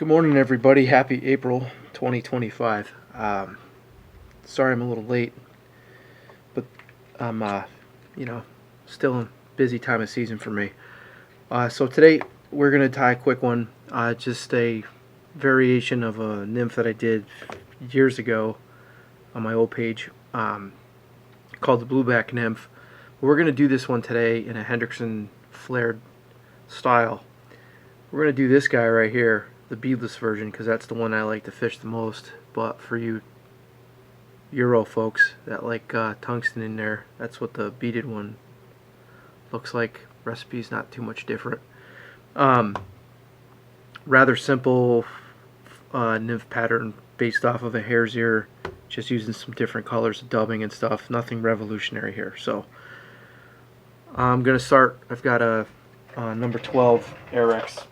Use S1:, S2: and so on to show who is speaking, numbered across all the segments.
S1: Good morning, everybody. Happy April 2025. Sorry I'm a little late, but I'm, still a busy time of season for me. So today we're going to tie a quick one, just a variation of a nymph that I did years ago on my old page, called the Blueback Nymph. We're going to do this one today in a Hendrickson flared style. We're going to do this guy right here, the beadless version, because that's the one I like to fish the most. But for you Euro folks that like tungsten in there, that's what the beaded one looks like. Recipe's not too much different. Rather simple nymph pattern based off of a hare's ear, just using some different colors of dubbing and stuff. Nothing revolutionary here. So I'm going to start. I've got a number 12 Arex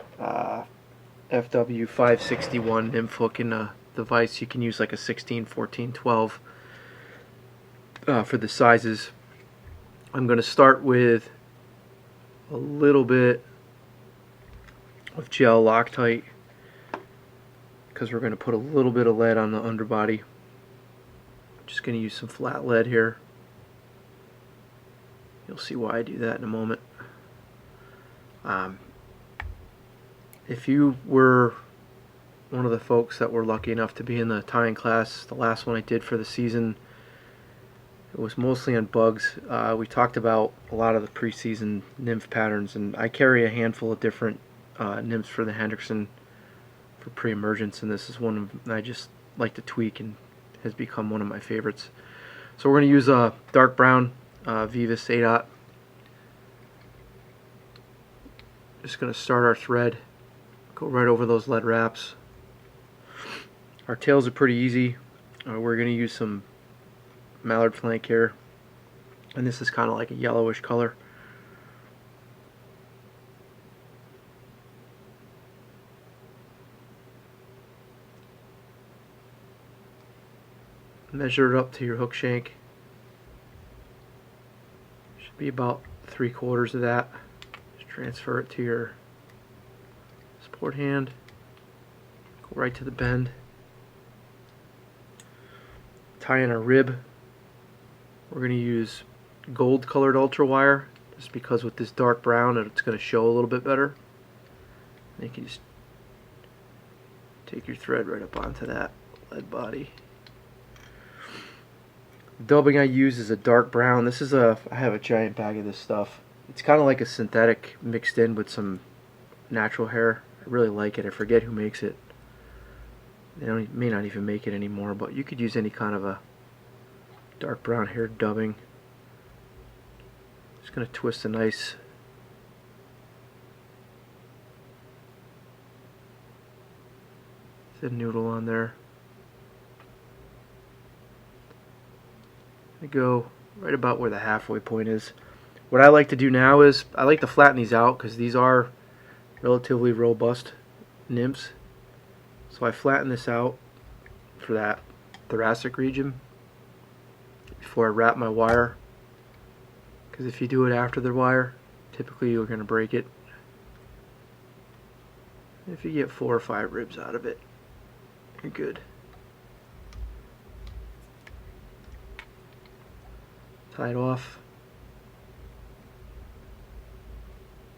S1: FW 561 nymph hook in a device. You can use like a 16, 14, 12 for the sizes. I'm going to start with a little bit of gel Loctite because we're going to put a little bit of lead on the underbody. Just going to use some flat lead here. You'll see why I do that in a moment. If you were one of the folks that were lucky enough to be in the tying class, the last one I did for the season, it was mostly on bugs. We talked about a lot of the preseason nymph patterns, and I carry a handful of different nymphs for the Hendrickson for pre-emergence, and this is one of them I just like to tweak and has become one of my favorites. So we're going to use a dark brown Vivus 8/0. Just going to start our thread, go right over those lead wraps. Our tails are pretty easy. We're going to use some mallard flank here, and this is kind of like a yellowish color. Measure it up to your hook shank. Should be about 3/4 of that. Just transfer it to your sport hand. Go right to the bend. Tie in our rib. We're going to use gold colored ultra wire just because with this dark brown it's going to show a little bit better. And you can just take your thread right up onto that lead body. The dubbing I use is a dark brown. This is I have a giant bag of this stuff. It's kind of like a synthetic mixed in with some natural hair. I really like it. I forget who makes it. They may not even make it anymore, but you could use any kind of a dark brown hair dubbing. Just going to twist a nice thin noodle on there. I go right about where the halfway point is. What I like to do now is I like to flatten these out because these are relatively robust nymphs. So I flatten this out for that thoracic region before I wrap my wire, because if you do it after the wire, typically you're going to break it. If you get 4 or 5 ribs out of it, you're good. Tie it off.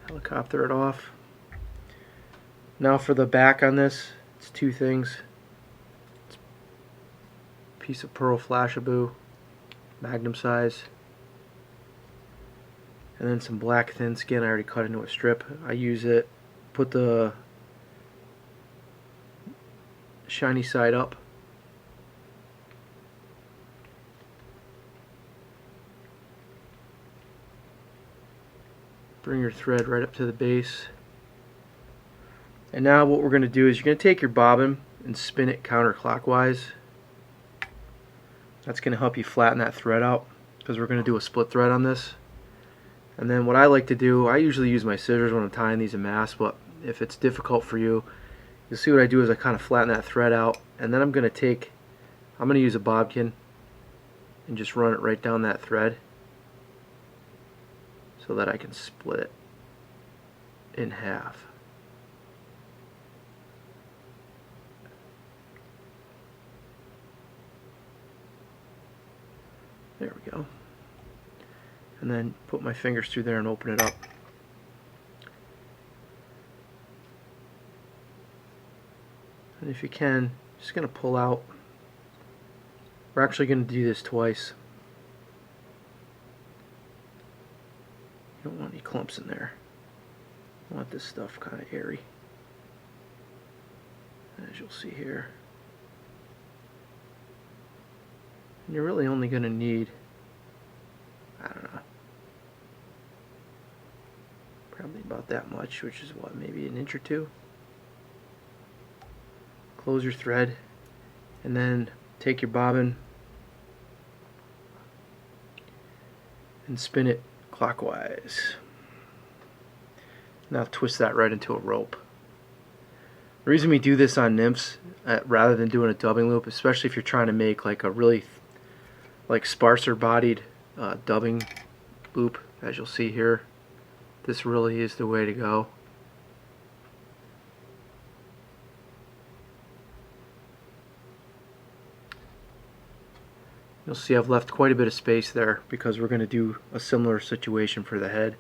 S1: Helicopter it off. Now for the back on this, it's 2 things. It's a piece of pearl flashabou, magnum size, and then some black thin skin I already cut into a strip. I use it, put the shiny side up. Bring your thread right up to the base. And now what we're going to do is you're going to take your bobbin and spin it counterclockwise. That's going to help you flatten that thread out because we're going to do a split thread on this. And then what I like to do, I usually use my scissors when I'm tying these in mass, but if it's difficult for you, you'll see what I do is I kind of flatten that thread out, and then I'm going to use a bodkin and just run it right down that thread so that I can split it. in half. There we go. And then put my fingers through there and open it up. And if you can, just going to pull out. We're actually going to do this twice. You don't want any clumps in there. I want this stuff kind of airy, as you'll see here. And you're really only going to need, I don't know, probably about that much, which is what, maybe an inch or two. Close your thread, and then take your bobbin and spin it clockwise. Now twist that right into a rope. The reason we do this on nymphs rather than doing a dubbing loop, especially if you're trying to make like a really sparser bodied dubbing loop, as you'll see here, this really is the way to go. You'll see I've left quite a bit of space there because we're going to do a similar situation for the head.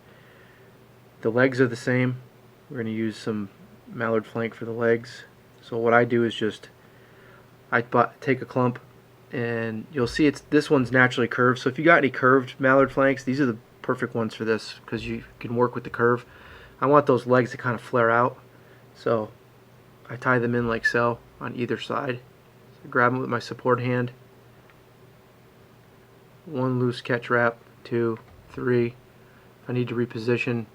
S1: The legs are the same. We're going to use some mallard flank for the legs. So what I do is just take a clump, and you'll see this one's naturally curved. So if you got any curved mallard flanks, these are the perfect ones for this because you can work with the curve. I want those legs to kind of flare out, so I tie them in like so on either side. So grab them with my support hand. 1 loose catch wrap, 2, 3. If I need to reposition,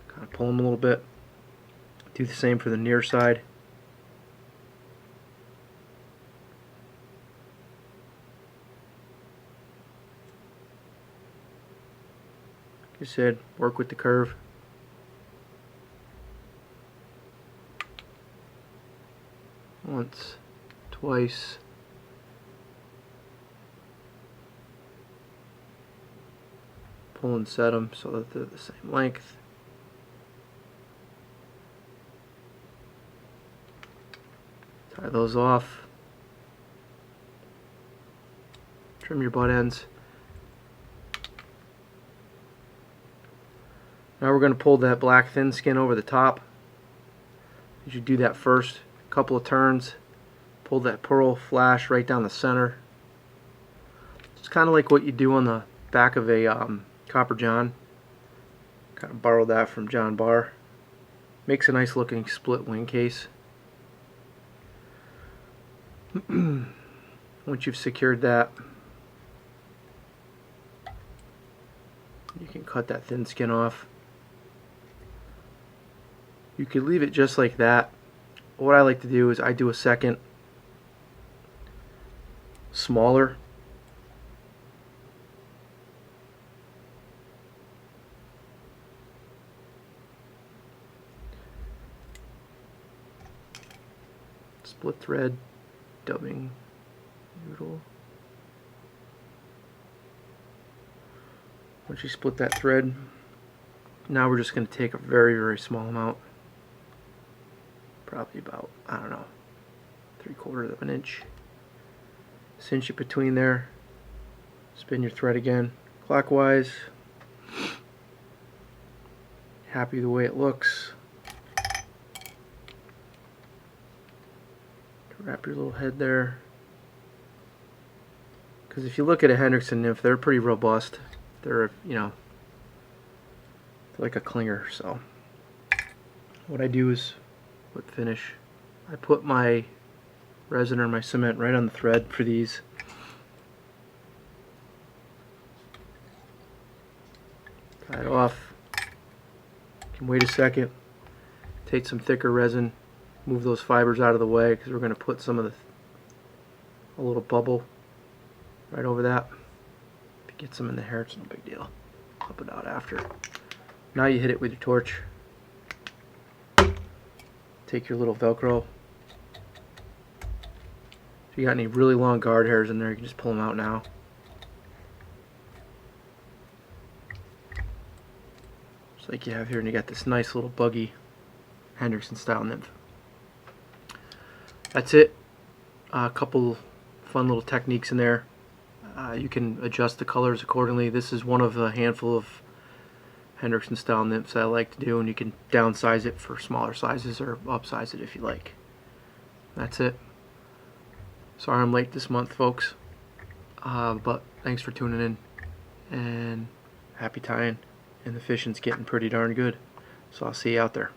S1: kind of pull them a little bit. Do the same for the near side. Like I said, work with the curve. Once, twice. Pull and set them so that they're the same length. Tie those off. Trim your butt ends. Now we're going to pull that black thin skin over the top. You should do that first. A couple of turns. Pull that pearl flash right down the center. It's kind of like what you do on the back of a Copper John. Kind of borrowed that from John Barr. Makes a nice looking split wing case. Once you've secured that, you can cut that thin skin off. You could leave it just like that. What I like to do is I do a second smaller. Split thread, dubbing noodle. Once you split that thread, now we're just going to take a very, very small amount. Probably about, I don't know, 3/4 of an inch. Cinch it between there. Spin your thread again clockwise. Happy the way it looks. Wrap your little head there. Because if you look at a Hendrickson nymph, they're pretty robust. They're, you know, they're like a clinger. So what I do is, with finish, I put my resin or my cement right on the thread for these. Tie it off. You can wait a second. Take some thicker resin. Move those fibers out of the way because we're going to put some of a little bubble right over that. If you get some in the hair, it's no big deal. Pop it out after. Now you hit it with your torch. Take your little Velcro. If you got any really long guard hairs in there, you can just pull them out now. Just like you have here, and you got this nice little buggy Hendrickson style nymph. That's it. A couple fun little techniques in there. You can adjust the colors accordingly. This is one of a handful of Hendrickson style nymphs I like to do, and you can downsize it for smaller sizes or upsize it if you like. That's it. Sorry I'm late this month, folks, but thanks for tuning in, and happy tying, and the fishing's getting pretty darn good, so I'll see you out there.